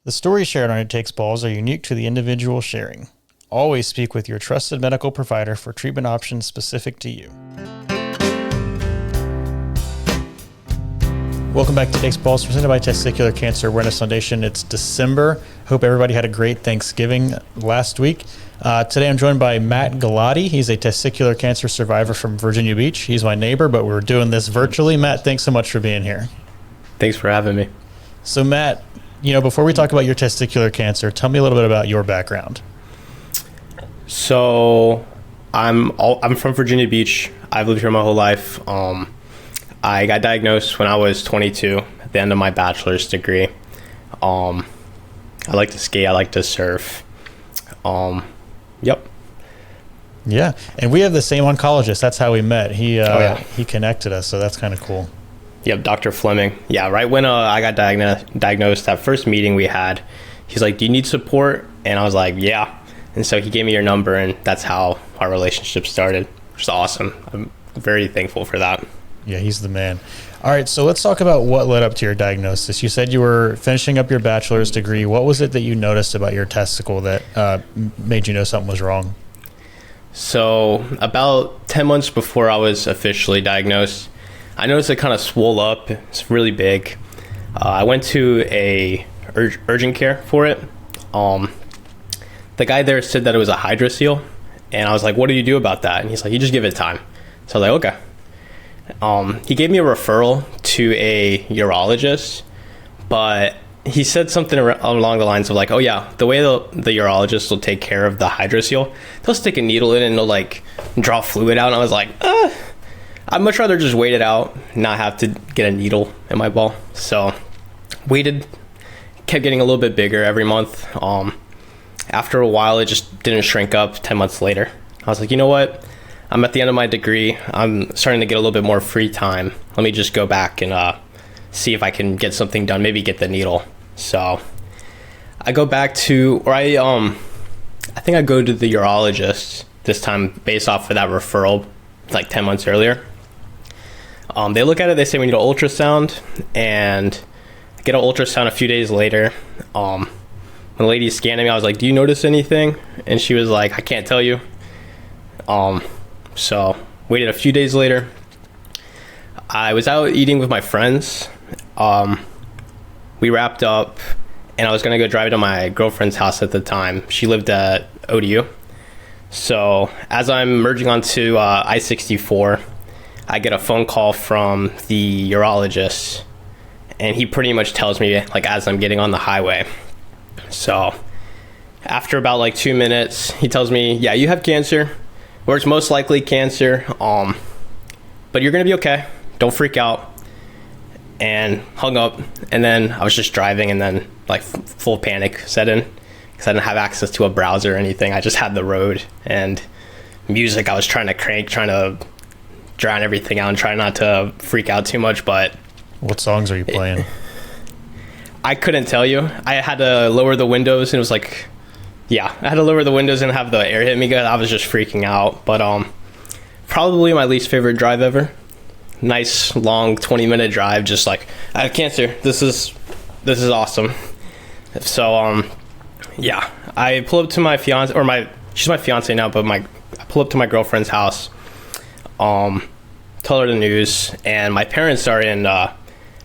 The stories shared on It Takes Balls are unique to the individual sharing. Always speak with your trusted medical provider for treatment options specific to you. Welcome back to It Takes Balls, presented by Testicular Cancer Awareness Foundation. It's December. Hope everybody had a great Thanksgiving last week. Today I'm joined by Matt Guilloty. He's a testicular cancer survivor from Virginia Beach. He's my neighbor, but we're doing this virtually. Matt, thanks so much for being here. Thanks for having me. So Matt, before we talk about your testicular cancer, tell me a little bit about your background. So I'm from Virginia Beach. I've lived here my whole life. I got diagnosed when I was 22 at the end of my bachelor's degree. I like to skate. I like to surf. Yep. Yeah, and we have the same oncologist. That's how we met. He connected us, so that's kind of cool. Yep, Dr. Fleming. Yeah, right when I got diagnosed, that first meeting we had, he's like, "Do you need support?" And I was like, "Yeah." And so he gave me your number, and that's how our relationship started, which is awesome. I'm very thankful for that. Yeah, he's the man. All right, so let's talk about what led up to your diagnosis. You said you were finishing up your bachelor's degree. What was it that you noticed about your testicle that made you know something was wrong? So about 10 months before I was officially diagnosed, I noticed it kind of swole up. It's really big. I went to a urgent care for it. The guy there said that it was a hydrocele, and I was like, "What do you do about that?" And he's like, "You just give it time." So I was like, "Okay." He gave me a referral to a urologist, but he said something along the lines of like, "Oh yeah, the way the urologist will take care of the hydrocele, they'll stick a needle in and they'll like draw fluid out." And I was like, I'd much rather just wait it out, not have to get a needle in my ball. So waited, kept getting a little bit bigger every month. After a while, it just didn't shrink up. 10 months later, I was like, you know what? I'm at the end of my degree. I'm starting to get a little bit more free time. Let me just go back and see if I can get something done, maybe get the needle. So I go back to, or I think I go to the urologist this time based off of that referral like 10 months earlier. They look at it, they say we need an ultrasound, and I get an ultrasound a few days later. When the lady scanned me, I was like, "Do you notice anything?" And she was like, "I can't tell you." So waited a few days later. I was out eating with my friends. We wrapped up, and I was going to go drive to my girlfriend's house at the time. She lived at ODU. So as I'm merging onto I-64, I get a phone call from the urologist, and he pretty much tells me like as I'm getting on the highway. So after about like 2 minutes, he tells me, "Yeah, you have cancer, or it's most likely cancer, but you're gonna be okay. Don't freak out." And hung up, and then I was just driving, and then like full panic set in because I didn't have access to a browser or anything. I just had the road and music I was trying to crank, trying to drown everything out and try not to freak out too much. But what songs are you playing? I couldn't tell you. I had to lower the windows, and it was like, yeah, I had to lower the windows and have the air hit me good. I was just freaking out. But probably my least favorite drive ever. Nice long 20-minute drive, just like, I have cancer. This is awesome. So yeah, I pull up to my fiance, or she's my fiance now, but I pull up to my girlfriend's house. Tell her the news, and my parents are in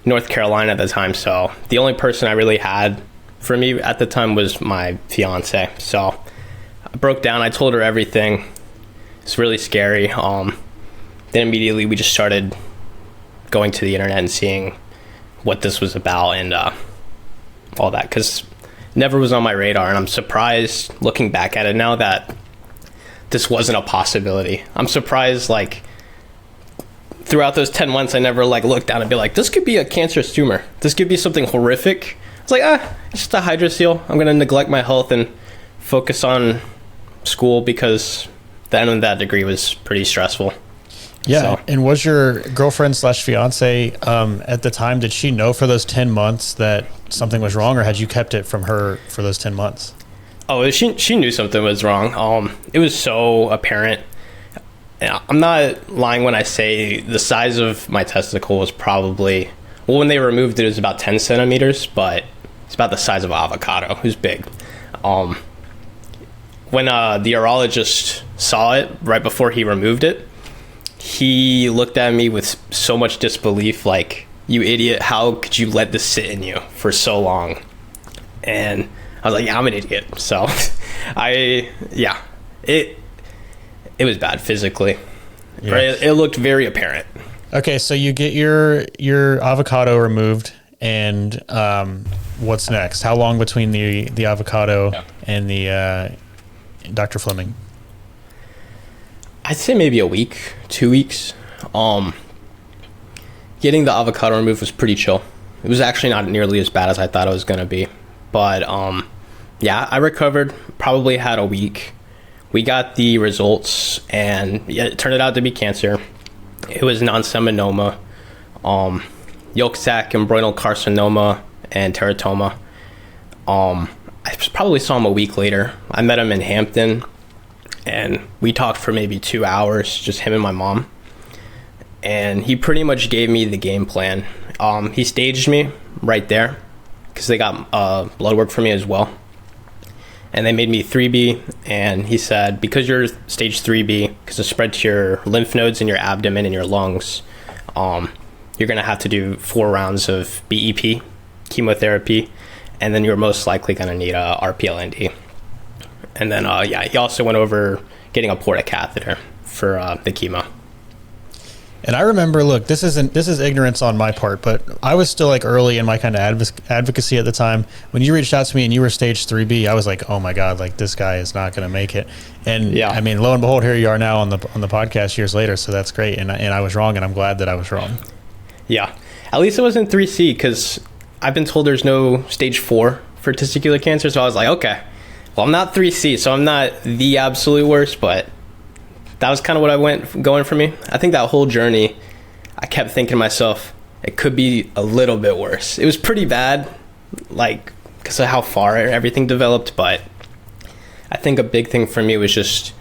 North Carolina at the time, so the only person I really had for me at the time was my fiance. So I broke down. I told her everything. It's really scary. Then immediately we just started going to the internet and seeing what this was about and all that, because never was on my radar, and I'm surprised looking back at it now that this wasn't a possibility. I'm surprised like throughout those 10 months I never like looked down and be like, this could be a cancerous tumor. This could be something horrific. It's like, it's just a hydrocele. I'm going to neglect my health and focus on school, because the end of that degree was pretty stressful. Yeah. So. And was your girlfriend / fiance at the time, did she know for those 10 months that something was wrong, or had you kept it from her for those 10 months? Oh, she knew something was wrong. It was so apparent. I'm not lying when I say the size of my testicle was probably, well, when they removed it, it was about 10 centimeters, but It's about the size of an avocado. It was big. When the urologist saw it right before he removed it, he looked at me with so much disbelief, like, you idiot, how could you let this sit in you for so long? And I was like, yeah, I'm an idiot. So it was bad physically. Yeah. Right? It looked very apparent. Okay, so you get your avocado removed, and what's next? How long between the avocado and the Dr. Fleming? I'd say maybe a week, 2 weeks. Getting the avocado removed was pretty chill. It was actually not nearly as bad as I thought it was going to be. But yeah, I recovered, probably had a week. We got the results, and yeah, it turned out to be cancer. It was non-seminoma, yolk sac embryonal carcinoma, and teratoma. I probably saw him a week later. I met him in Hampton, and we talked for maybe 2 hours, just him and my mom. And he pretty much gave me the game plan. He staged me right there because they got blood work for me as well. And they made me 3B, and he said, because you're stage 3B, because it's spread to your lymph nodes in your abdomen and your lungs, you're going to have to do 4 rounds of BEP, chemotherapy, and then you're most likely going to need a RPLND. And then, he also went over getting a porta catheter for the chemo. And I remember, look, this is ignorance on my part, but I was still like early in my kind of advocacy at the time. When you reached out to me and you were stage 3B, I was like, oh my God, like this guy is not going to make it. And yeah, I mean, lo and behold, here you are now on the podcast years later. So that's great. And I was wrong, and I'm glad that I was wrong. Yeah. At least it wasn't 3C, because I've been told there's no stage 4 for testicular cancer. So I was like, okay, well, I'm not 3C, so I'm not the absolute worst, but that was kind of what going for me. I think that whole journey, I kept thinking to myself, it could be a little bit worse. It was pretty bad, like, because of how far everything developed. But I think a big thing for me was just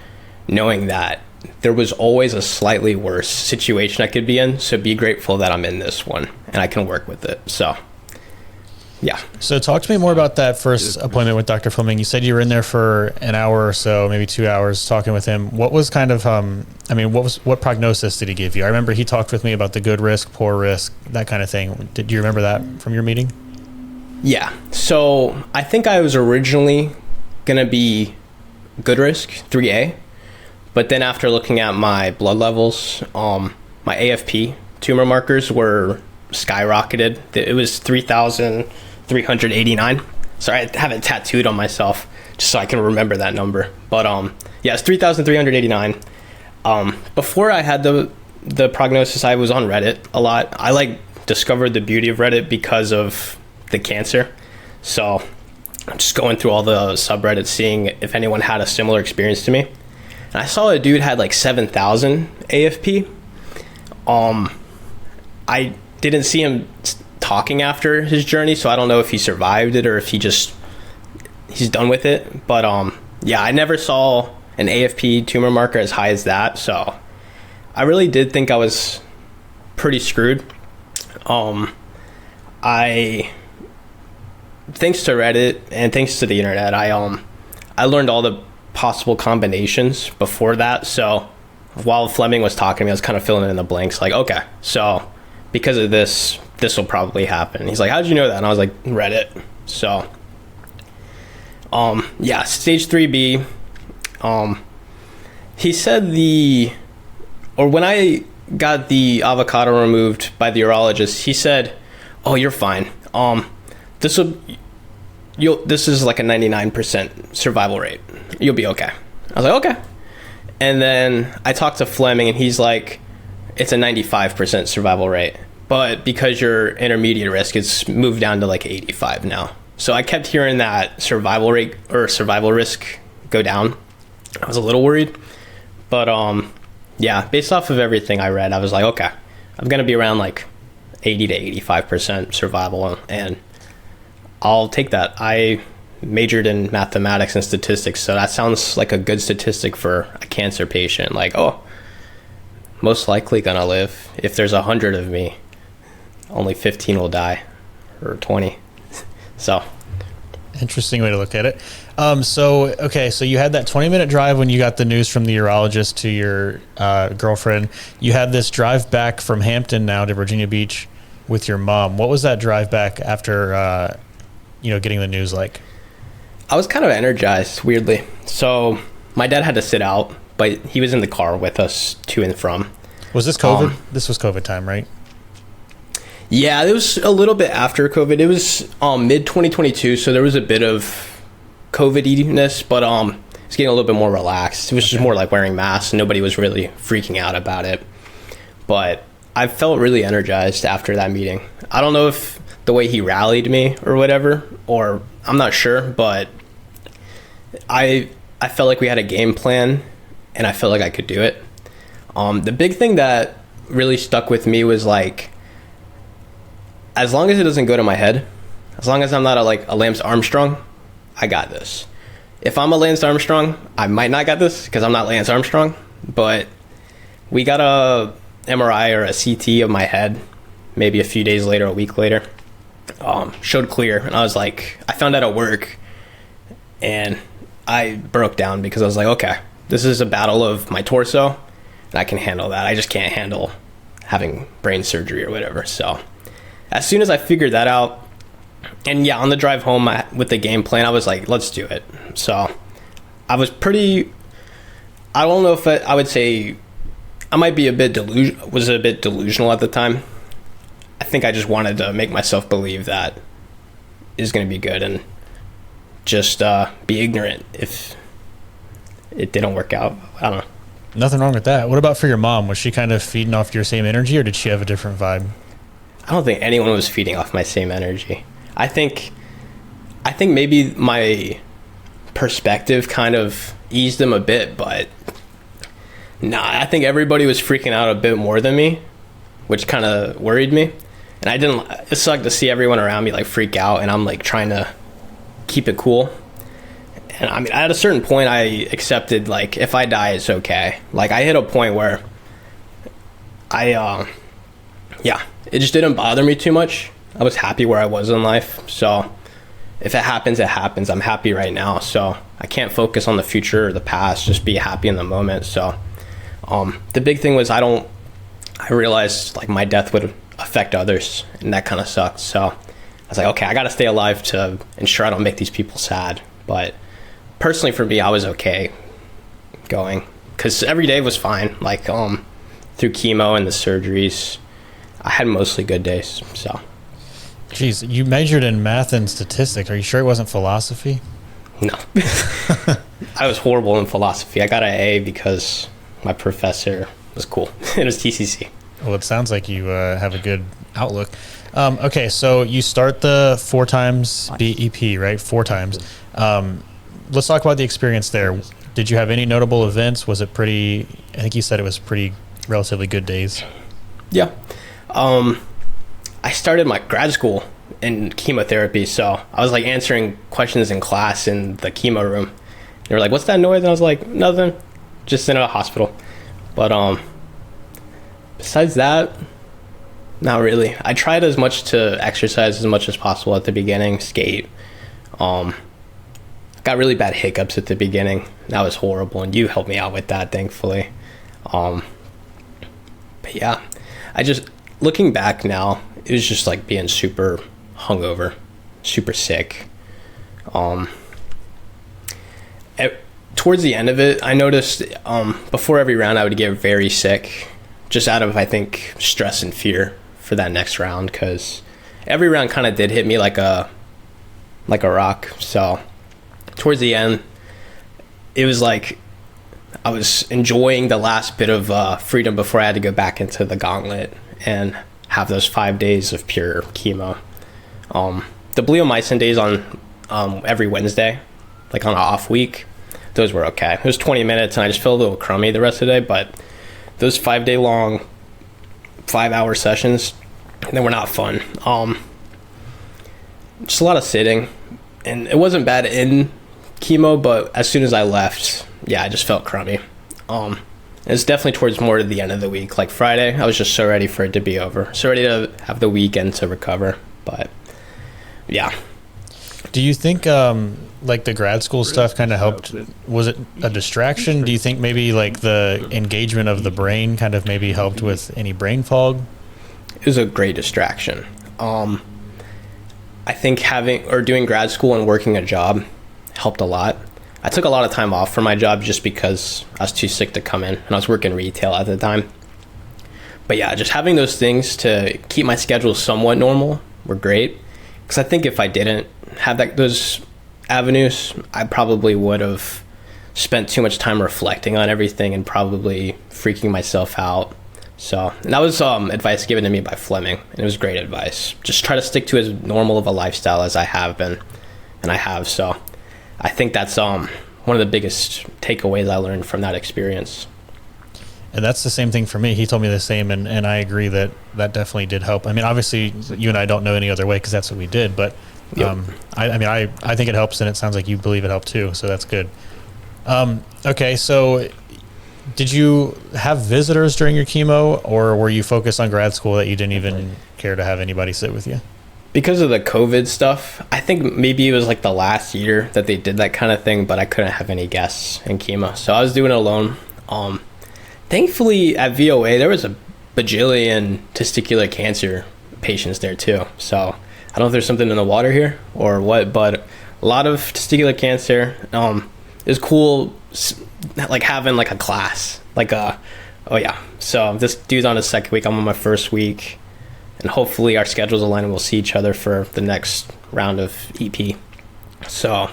knowing that there was always a slightly worse situation I could be in. So be grateful that I'm in this one and I can work with it. So, yeah. So talk to me more about that first appointment with Dr. Fleming. You said you were in there for an hour or so, maybe 2 hours, talking with him. What was kind of, what prognosis did he give you? I remember he talked with me about the good risk, poor risk, that kind of thing. Did you remember that from your meeting? Yeah. So I think I was originally going to be good risk, 3A. But then after looking at my blood levels, my AFP tumor markers were skyrocketed. It was 3,389. Sorry, I have it tattooed on myself just so I can remember that number. But it's 3,389. Before I had the prognosis, I was on Reddit a lot. I discovered the beauty of Reddit because of the cancer. So I'm just going through all the subreddits, seeing if anyone had a similar experience to me. And I saw a dude had 7,000 AFP. I didn't see him talking after his journey, so I don't know if he survived it or if he's done with it. But I never saw an AFP tumor marker as high as that, so I really did think I was pretty screwed. Thanks to Reddit and thanks to the internet, I learned all the possible combinations before that. So while Fleming was talking to me, I was kind of filling in the blanks, like, okay, so because of this will probably happen. He's like, how'd you know that? And I was like, Reddit. So stage 3B. He said when I got the avocado removed by the urologist, he said, oh, you're fine. This is like a 99% survival rate. You'll be okay. I was like, okay. And then I talked to Fleming, and he's like, it's a 95% survival rate. But because you're intermediate risk, it's moved down to 85 now. So I kept hearing that survival rate or survival risk go down. I was a little worried. But based off of everything I read, I was like, okay, I'm going to be around 80 to 85% survival, and I'll take that. I majored in mathematics and statistics, so that sounds like a good statistic for a cancer patient. Most likely gonna live. If there's 100 of me, only 15 will die, or 20. So Interesting way to look at it. So you had that 20-minute drive when you got the news from the urologist to your girlfriend. You had this drive back from Hampton now to Virginia Beach with your mom. What was that drive back after, getting the news like? I was kind of energized, weirdly. So my dad had to sit out, but he was in the car with us to and from. Was this COVID? This was COVID time, right? Yeah, it was a little bit after COVID. It was mid-2022, so there was a bit of COVID-iness, but it's getting a little bit more relaxed. It was just more like wearing masks. Nobody was really freaking out about it. But I felt really energized after that meeting. I don't know if the way he rallied me or whatever, or I'm not sure, but I felt like we had a game plan, and I felt like I could do it. The big thing that really stuck with me was like, as long as it doesn't go to my head, as long as I'm not a Lance Armstrong, I got this. If I'm a Lance Armstrong, I might not got this because I'm not Lance Armstrong, but we got a MRI or a CT of my head maybe a few days later, a week later, showed clear. And I was like, I found out at work and I broke down because I was like, okay, this is a battle of my torso and I can handle that. I just can't handle having brain surgery or whatever. So as soon as I figured that out, and yeah, on the drive home with the game plan, I was like, let's do it. So I was I don't know if I would say I might be a bit delusional at the time. I think I just wanted to make myself believe that is going to be good and just be ignorant if it didn't work out. I don't know. Nothing wrong with that. What about for your mom? Was she kind of feeding off your same energy, or did she have a different vibe? I don't think anyone was feeding off my same energy. I think maybe my perspective kind of eased them a bit, but nah, I think everybody was freaking out a bit more than me, which kind of worried me. And it sucked to see everyone around me like freak out, and I'm like trying to keep it cool. And I mean, at a certain point I accepted, like, if I die, it's okay. Like, I hit a point where it just didn't bother me too much. I was happy where I was in life. So if it happens, it happens. I'm happy right now. So I can't focus on the future or the past, just be happy in the moment. So the big thing was I realized like my death would affect others, and that kind of sucked. So I was like, okay, I got to stay alive to ensure I don't make these people sad. But personally for me, I was okay going because every day was fine. Like through chemo and the surgeries, I had mostly good days. So, geez, you majored in math and statistics. Are you sure it wasn't philosophy? No. I was horrible in philosophy. I got an A because my professor was cool. It was TCC. Well, it sounds like you have a good outlook. Okay, so you start the 4 times BEP, right? 4 times. Let's talk about the experience there. Did you have any notable events? Was it I think you said it was relatively good days. Yeah. I started my grad school in chemotherapy, so I was like answering questions in class in the chemo room. They were like, what's that noise? And I was like, nothing, just in a hospital. But besides that, not really. I tried as much to exercise as much as possible at the beginning, skate. Got really bad hiccups at the beginning. That was horrible, and you helped me out with that, thankfully. But yeah, looking back now, it was just like being super hungover, super sick. Towards the end of it, I noticed before every round I would get very sick, just out of, I think, stress and fear for that next round, because every round kind of did hit me like a rock. So towards the end, it was like I was enjoying the last bit of freedom before I had to go back into the gauntlet and have those 5 days of pure chemo. The bleomycin days on every Wednesday, like on an off week, those were okay. It was 20 minutes and I just felt a little crummy the rest of the day, but those 5 day long, 5 hour sessions, they were not fun. Just a lot of sitting, and it wasn't bad in chemo, but as soon as I left, yeah, I just felt crummy. It's definitely towards more to the end of the week. Like Friday, I was just so ready for it to be over. So ready to have the weekend to recover. But yeah. Do you think like the grad school stuff kind of helped? Was it a distraction? Do you think maybe like the engagement of the brain kind of maybe helped with any brain fog? It was a great distraction. I think doing grad school and working a job helped a lot. I took a lot of time off from my job just because I was too sick to come in, and I was working retail at the time. But yeah, just having those things to keep my schedule somewhat normal were great. Because I think if I didn't have those avenues, I probably would have spent too much time reflecting on everything and probably freaking myself out. So, and that was advice given to me by Fleming, and it was great advice. Just try to stick to as normal of a lifestyle as I have been, and I have. So I think that's one of the biggest takeaways I learned from that experience. And that's the same thing for me. He told me the same, and I agree that definitely did help. I mean, obviously, you and I don't know any other way because that's what we did. But Yep. I think it helps, and it sounds like you believe it helped too. So that's good. Okay, so did you have visitors during your chemo, or were you focused on grad school that you didn't even care to have anybody sit with you? Because of the COVID stuff, I think maybe it was like the last year that they did that kind of thing, but I couldn't have any guests in chemo. So I was doing it alone. Thankfully, at VOA, there was a bajillion testicular cancer patients there too. So I don't know if there's something in the water here or what, but a lot of testicular cancer. It was cool, like having like a class, So this dude's on his second week. I'm on my first week, and hopefully our schedules align and we'll see each other for the next round of EP. So,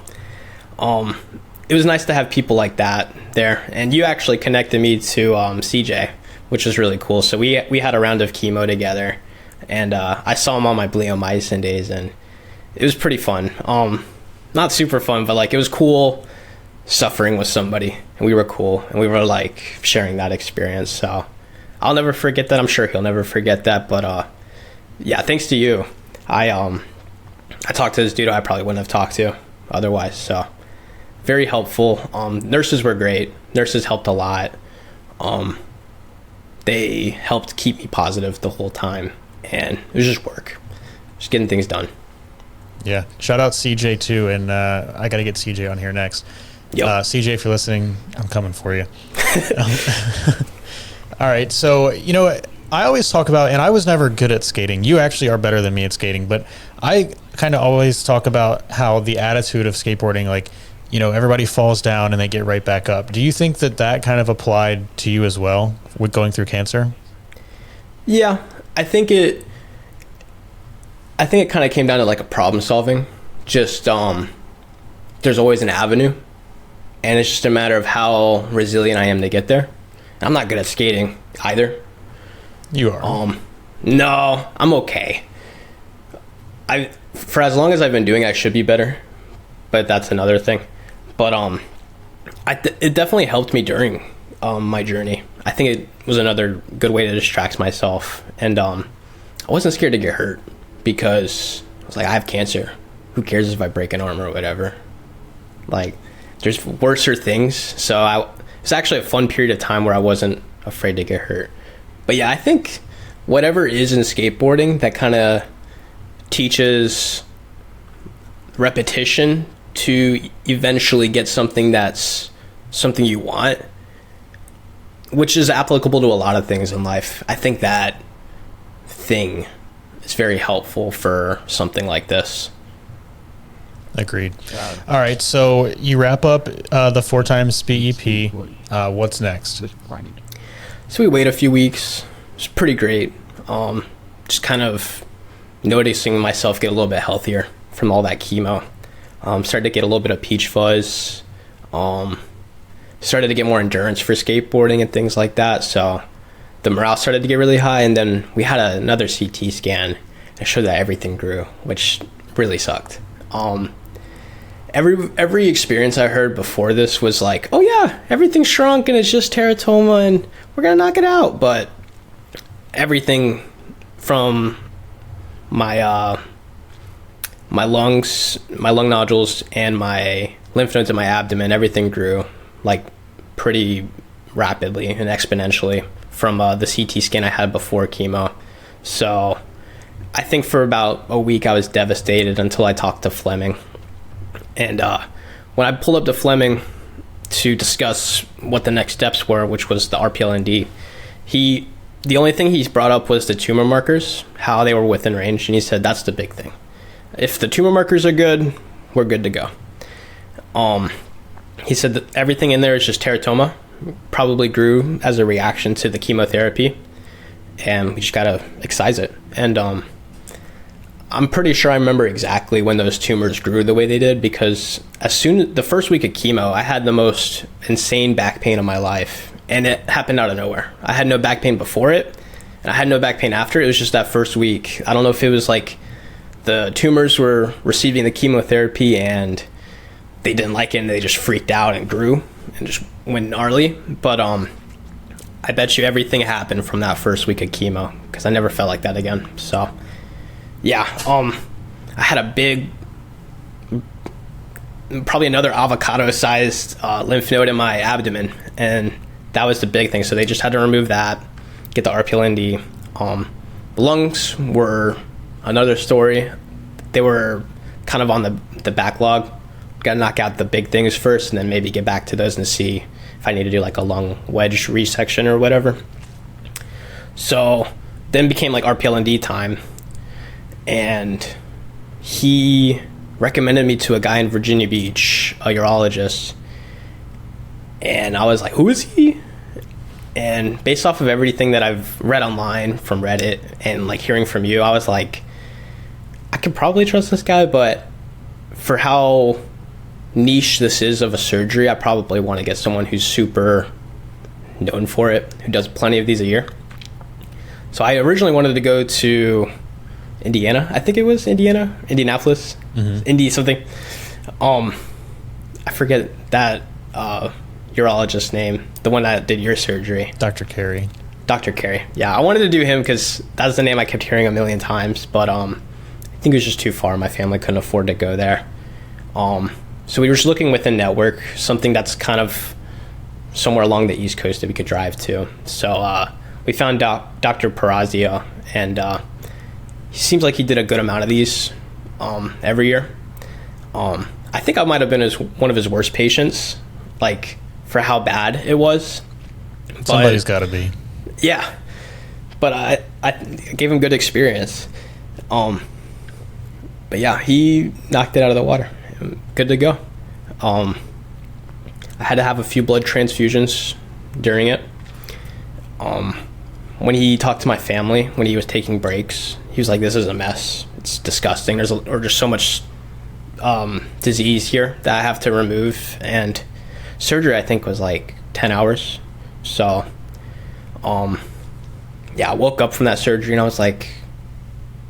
it was nice to have people like that there, and you actually connected me to CJ, which was really cool. So we had a round of chemo together, and I saw him on my bleomycin days, and it was pretty fun. Not super fun, but like it was cool suffering with somebody, and we were cool, and we were like sharing that experience. So I'll never forget that. I'm sure he'll never forget that. But yeah, thanks to you, I talked to this dude I probably wouldn't have talked to otherwise. So very helpful. Nurses were great. Nurses helped a lot. They helped keep me positive the whole time, and it was just work, just getting things done. Yeah, shout out CJ too, and I got to get CJ on here next. Yep. CJ, if you're listening, I'm coming for you. All right, so I always talk about, and I was never good at skating. You actually are better than me at skating, but I kind of always talk about how the attitude of skateboarding, like, everybody falls down and they get right back up. Do you think that kind of applied to you as well with going through cancer? Yeah, I think it kind of came down to like a problem solving. Just there's always an avenue, and it's just a matter of how resilient I am to get there. I'm not good at skating either. You are. No, I'm okay. For as long as I've been doing it, I should be better, but that's another thing. But it definitely helped me during my journey. I think it was another good way to distract myself, and I wasn't scared to get hurt because I was like, I have cancer. Who cares if I break an arm or whatever? Like, there's worser things. So it's actually a fun period of time where I wasn't afraid to get hurt. But yeah, I think whatever is in skateboarding that kind of teaches repetition to eventually get something that's something you want, which is applicable to a lot of things in life. I think that thing is very helpful for something like this. Agreed. All right, so you wrap up the 4 times BEP. What's next? So we wait a few weeks. It's pretty great. Just kind of noticing myself get a little bit healthier from all that chemo. Started to get a little bit of peach fuzz. Started to get more endurance for skateboarding and things like that. So the morale started to get really high, and then we had another CT scan that showed that everything grew, which really sucked. Every experience I heard before this was like, oh yeah, everything shrunk and it's just teratoma and we're gonna knock it out. But everything from my lungs, my lung nodules, and my lymph nodes in my abdomen, everything grew like pretty rapidly and exponentially from the CT scan I had before chemo. So I think for about a week I was devastated until I talked to Fleming. And when I pulled up to Fleming to discuss what the next steps were, which was the RPLND, the only thing he's brought up was the tumor markers, how they were within range, and he said that's the big thing. If the tumor markers are good, we're good to go. He said that everything in there is just teratoma, probably grew as a reaction to the chemotherapy, and we just gotta excise it. And I'm pretty sure I remember exactly when those tumors grew the way they did, because the first week of chemo, I had the most insane back pain of my life, and it happened out of nowhere. I had no back pain before it, and I had no back pain after. It was just that first week. I don't know if it was like the tumors were receiving the chemotherapy and they didn't like it and they just freaked out and grew and just went gnarly. But I bet you everything happened from that first week of chemo, because I never felt like that again. So yeah, I had a big, probably another avocado-sized lymph node in my abdomen, and that was the big thing. So they just had to remove that, get the RPLND. The lungs were another story. They were kind of on the backlog. Got to knock out the big things first, and then maybe get back to those and see if I need to do like a lung wedge resection or whatever. So then became like RPLND time. And he recommended me to a guy in Virginia Beach, a urologist. And I was like, who is he? And based off of everything that I've read online from Reddit and like hearing from you, I was like, I could probably trust this guy, but for how niche this is of a surgery, I probably want to get someone who's super known for it, who does plenty of these a year. So I originally wanted to go to Indiana. I think it was Indianapolis, Indy something. I forget that urologist's name, the one that did your surgery. Dr. Carey. Dr. Carey. Yeah, I wanted to do him because that's the name I kept hearing a million times, but I think it was just too far. My family couldn't afford to go there. So we were just looking within network, something that's kind of somewhere along the East Coast that we could drive to. So we found Dr. Parazia, and he seems like he did a good amount of these every year. I think I might have been one of his worst patients, like for how bad it was. Somebody's got to be. Yeah, but I gave him good experience. But yeah, he knocked it out of the water. Good to go. I had to have a few blood transfusions during it. When he talked to my family, when he was taking breaks, he was like, this is a mess. It's disgusting. There's just so much disease here that I have to remove. And surgery, I think, was like 10 hours. So, yeah, I woke up from that surgery and I was like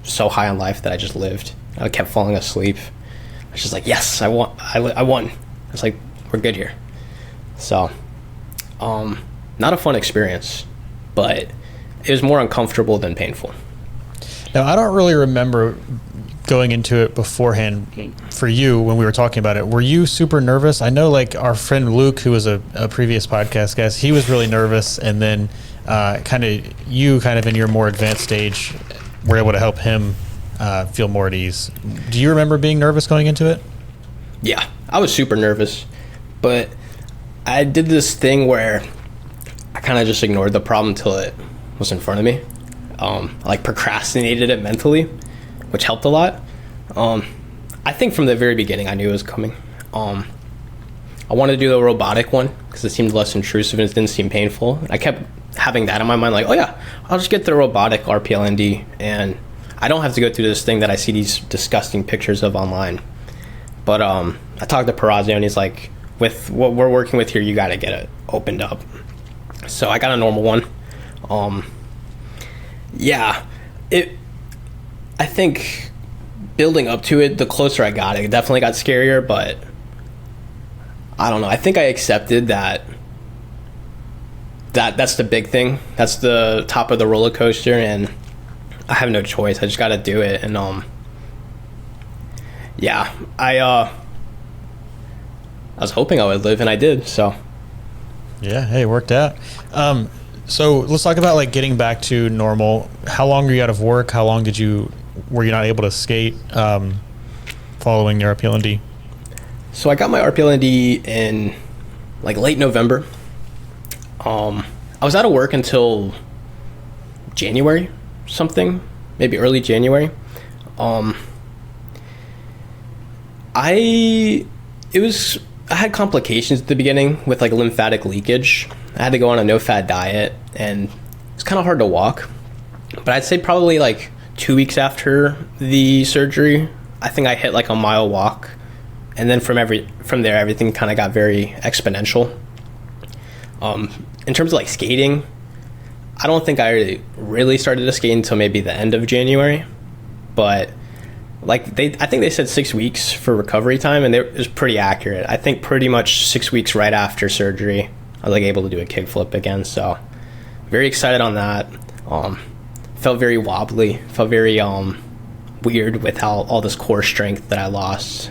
so high on life that I just lived. I kept falling asleep. I was just like, yes, I won. I was like, we're good here. So, not a fun experience, but it was more uncomfortable than painful. Now, I don't really remember going into it beforehand for you when we were talking about it. Were you super nervous? I know like our friend Luke, who was a previous podcast guest, he was really nervous, and then kind of in your more advanced stage were able to help him feel more at ease. Do you remember being nervous going into it? Yeah, I was super nervous, but I did this thing where I kind of just ignored the problem until it was in front of me. Like procrastinated it mentally, which helped a lot. I think from the very beginning I knew it was coming. I wanted to do the robotic one because it seemed less intrusive and it didn't seem painful. I kept having that in my mind, like, oh yeah, I'll just get the robotic RPLND and I don't have to go through this thing that I see these disgusting pictures of online. But I talked to Parazio and he's like, with what we're working with here, you got to get it opened up. So I got a normal one. Yeah, I think building up to it, the closer I got, it definitely got scarier, but I don't know. I think I accepted that's the big thing. That's the top of the roller coaster, and I have no choice. I just got to do it. And yeah, I was hoping I would live, and I did. So yeah, hey, it worked out. So let's talk about like getting back to normal. How long were you out of work? How long were you not able to skate following your RPLND? So I got my RPLND in like late November. I was out of work until January, something, maybe early January. I had complications at the beginning with like lymphatic leakage. I had to go on a no-fat diet, and it's kind of hard to walk. But I'd say probably like 2 weeks after the surgery, I think I hit like a mile walk, and then from there everything kind of got very exponential. In terms of like skating, I don't think I really started to skate until maybe the end of January, but like I think they said 6 weeks for recovery time, and it was pretty accurate. I think pretty much 6 weeks right after surgery, I was like able to do a kickflip again. So very excited on that. Felt very wobbly, felt very weird with how all this core strength that I lost.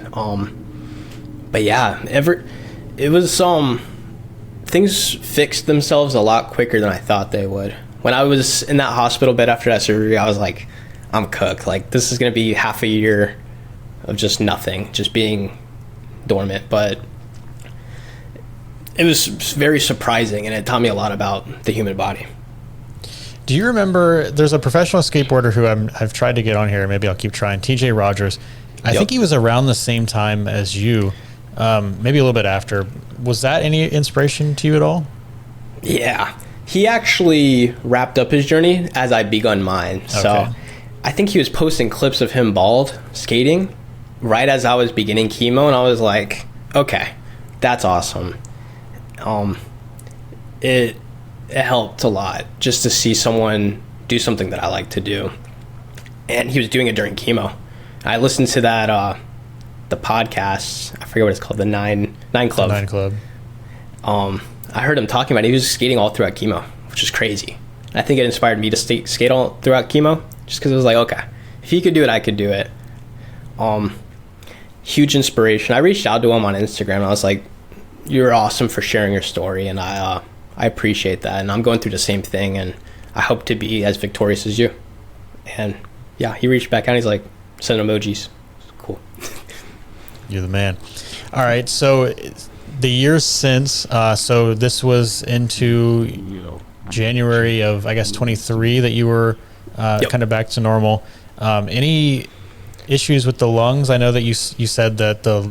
But yeah, it was things fixed themselves a lot quicker than I thought they would. When I was in that hospital bed after that surgery, I was like, I'm cooked. Like, this is going to be half a year of just nothing, just being dormant. But it was very surprising, and it taught me a lot about the human body. Do you remember, there's a professional skateboarder who I've tried to get on here, maybe I'll keep trying, TJ Rogers. I think he was around the same time as you, maybe a little bit after. Was that any inspiration to you at all? Yeah. He actually wrapped up his journey as I begun mine. Okay. So I think he was posting clips of him bald skating right as I was beginning chemo, and I was like, okay, that's awesome. It helped a lot just to see someone do something that I like to do. And he was doing it during chemo. I listened to that the podcast, I forget what it's called, the Nine Club. The Nine Club. I heard him talking about it. He was skating all throughout chemo, which is crazy. I think it inspired me to skate all throughout chemo, just because it was like, okay, if he could do it, I could do it. Huge inspiration. I reached out to him on Instagram, and I was like, you're awesome for sharing your story, and I appreciate that, and I'm going through the same thing, and I hope to be as victorious as you. And yeah, he reached back out, and he's like, send emojis. Cool. You're the man. All right, so the years since, so this was into January of, I guess, 23 that you were kind of back to normal. Any issues with the lungs? I know that you said that the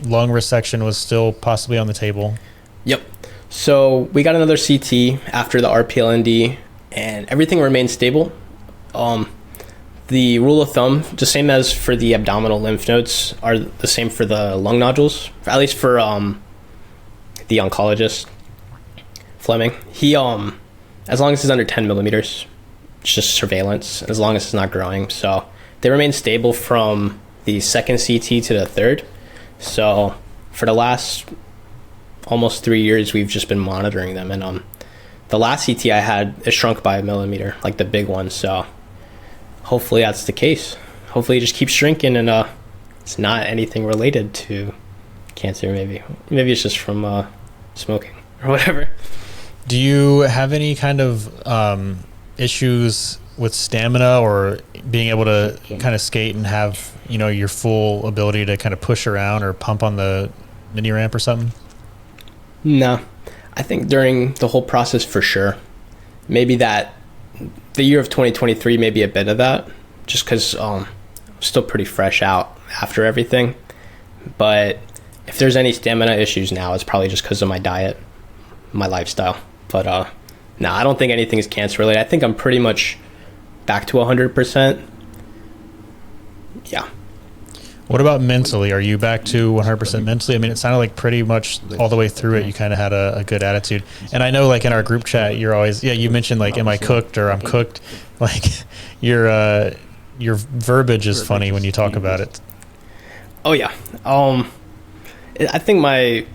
lung resection was still possibly on the table. Yep. So we got another CT after the RPLND, and everything remained stable. The rule of thumb, the same as for the abdominal lymph nodes, are the same for the lung nodules, at least for the oncologist, Fleming. He, as long as it's under 10 millimeters, it's just surveillance, as long as it's not growing. So they remain stable from the second CT to the third. So for the last almost 3 years, we've just been monitoring them. And the last CT I had, it shrunk by a millimeter, like the big one. So hopefully that's the case. Hopefully it just keeps shrinking, and it's not anything related to cancer. Maybe it's just from smoking or whatever. Do you have any kind of issues with stamina or being able to kind of skate and have, your full ability to kind of push around or pump on the mini ramp or something? No, I think during the whole process, for sure. Maybe the year of 2023, maybe a bit of that, just because I'm still pretty fresh out after everything. But if there's any stamina issues now, it's probably just because of my diet, my lifestyle. But no, I don't think anything is cancer related. I think I'm pretty much back to 100%. Yeah. What about mentally? Are you back to 100% mentally? I mean, it sounded like pretty much all the way through it, you kind of had a good attitude. And I know, like, in our group chat, you're always, you mentioned, like, am I cooked or I'm cooked? Like, your verbiage is funny when you talk about it. Oh, yeah. I think my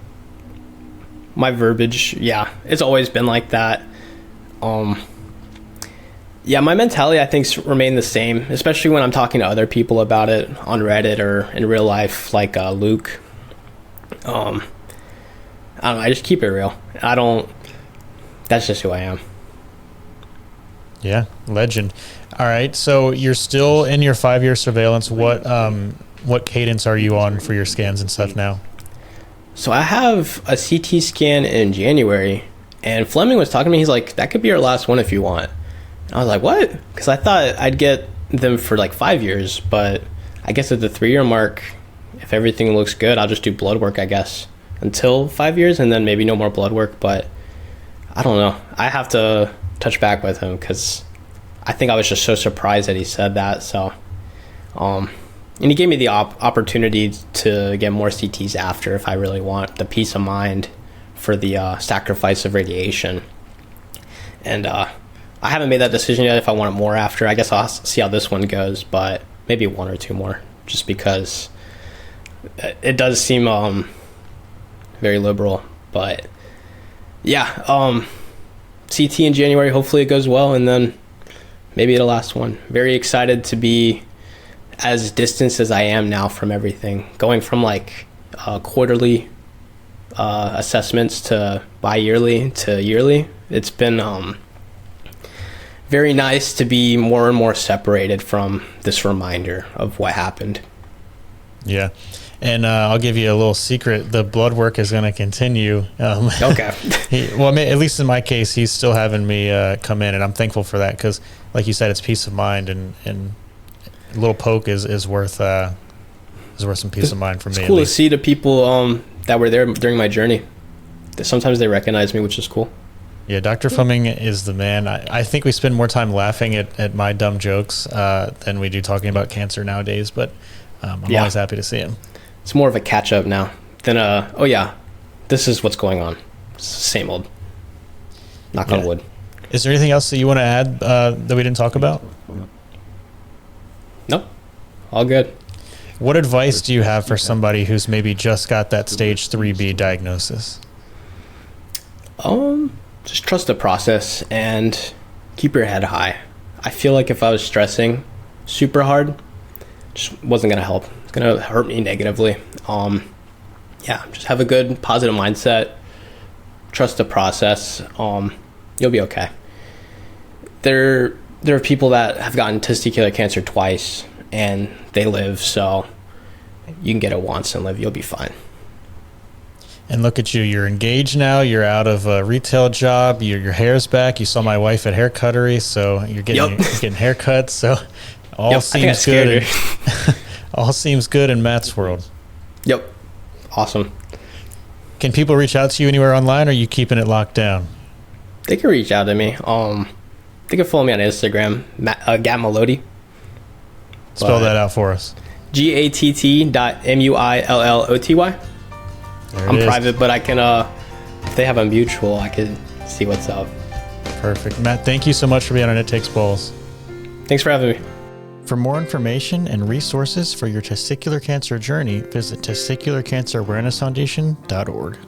verbiage, it's always been like that. My mentality, I think, remained the same, especially when I'm talking to other people about it on Reddit or in real life, like Luke. I don't know, I just keep it real. That's just who I am. Yeah, legend. All right, so you're still in your 5-year surveillance. What cadence are you on for your scans and stuff now? So I have a CT scan in January, and Fleming was talking to me. He's like, that could be your last one if you want. And I was like, what? Because I thought I'd get them for like 5 years, but I guess at the 3-year mark, if everything looks good, I'll just do blood work, I guess, until 5 years, and then maybe no more blood work. But I don't know. I have to touch back with him because I think I was just so surprised that he said that. So, and he gave me the opportunity to get more CTs after if I really want the peace of mind for the sacrifice of radiation. And I haven't made that decision yet if I want it more after. I guess I'll see how this one goes, but maybe 1 or 2 more, just because it does seem very liberal. But yeah, CT in January, hopefully it goes well, and then maybe the last one. Very excited to be as distanced as I am now from everything, going from like quarterly assessments to bi-yearly to yearly. It's been very nice to be more and more separated from this reminder of what happened. Yeah. And I'll give you a little secret. The blood work is going to continue. Okay. At least in my case, he's still having me come in, and I'm thankful for that because, like you said, it's peace of mind, and a little poke is worth some peace of mind for me. It's cool to see the people that were there during my journey. Sometimes they recognize me, which is cool. Yeah, Dr. Fleming is the man. I think we spend more time laughing at my dumb jokes than we do talking about cancer nowadays, but I'm always happy to see him. It's more of a catch-up now than oh yeah, this is what's going on. Same old. Knock on wood. Is there anything else that you want to add that we didn't talk about? Nope. All good. What advice do you have for somebody who's maybe just got that stage 3B diagnosis? Just trust the process and keep your head high. I feel like if I was stressing super hard, just wasn't going to help. It's going to hurt me negatively. Just have a good positive mindset. Trust the process. You'll be okay. There are people that have gotten testicular cancer twice and they live, so you can get it once and live. You'll be fine. And look at you. You're engaged now. You're out of a retail job. Your hair's back. You saw my wife at Hair Cuttery, so you're getting haircuts. So all seems good. All seems good in Matt's world. Yep. Awesome. Can people reach out to you anywhere online, or are you keeping it locked down? They can reach out to me. They can follow me on Instagram, Gatmullody. Spell that out for us. GATT.MUILLOTY. I'm private, but I can, if they have a mutual, I can see what's up. Perfect. Matt, thank you so much for being on It Takes Balls. Thanks for having me. For more information and resources for your testicular cancer journey, visit testicularcancerawarenessfoundation.org.